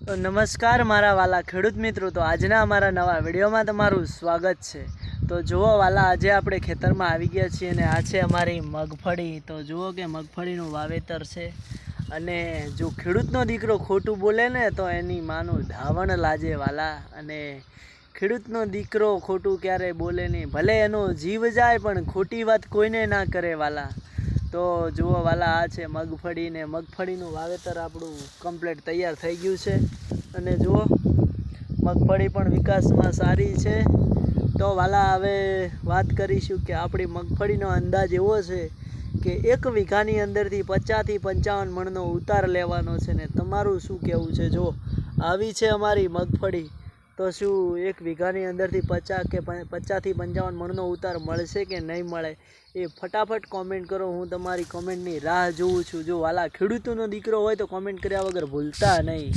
નમસ્કાર મારા વાલા ખેડૂત મિત્રો, તો આજના અમારા નવા વિડીયોમાં તમારું સ્વાગત છે। તો જુઓ વાલા, આજે આપણે ખેતરમાં આવી ગયા છીએ અને આ છે અમારી મગફળી। તો જુઓ કે મગફળીનું વાવેતર છે અને જો ખેડૂતનો દીકરો ખોટું બોલે ને તો એની માનું ધાવણ લાજે વાલા। અને ખેડૂતનો દીકરો ખોટું ક્યારેય બોલે નહીં, ભલે એનો જીવ જાય પણ ખોટી વાત કોઈને ના કરે વાલા। તો જુઓ વાલા, આ છે મગફળી ને મગફળીનું વાવેતર આપણું કમ્પ્લીટ તૈયાર થઈ ગયું છે અને જુઓ મગફળી પણ વિકાસમાં સારી છે। તો વાલા, હવે વાત કરીશું કે આપણી મગફળીનો અંદાજ એવો છે કે 1 વીઘાની અંદરથી 50 થી 55 મણનો ઉતાર લેવાનો છે ને તમારું શું કહેવું છે? જો આવી છે અમારી મગફળી, તો શું 1 વીઘાની અંદરથી 50 થી 55 મણનો ઉતાર મળશે કે નહીં મળે એ ફટાફટ કોમેન્ટ કરો। હું તમારી કોમેન્ટની રાહ જોઉં છું। જો વાલા, ખેડૂતોનો દીકરો હોય તો કોમેન્ટ કર્યા વગર ભૂલતા નહીં।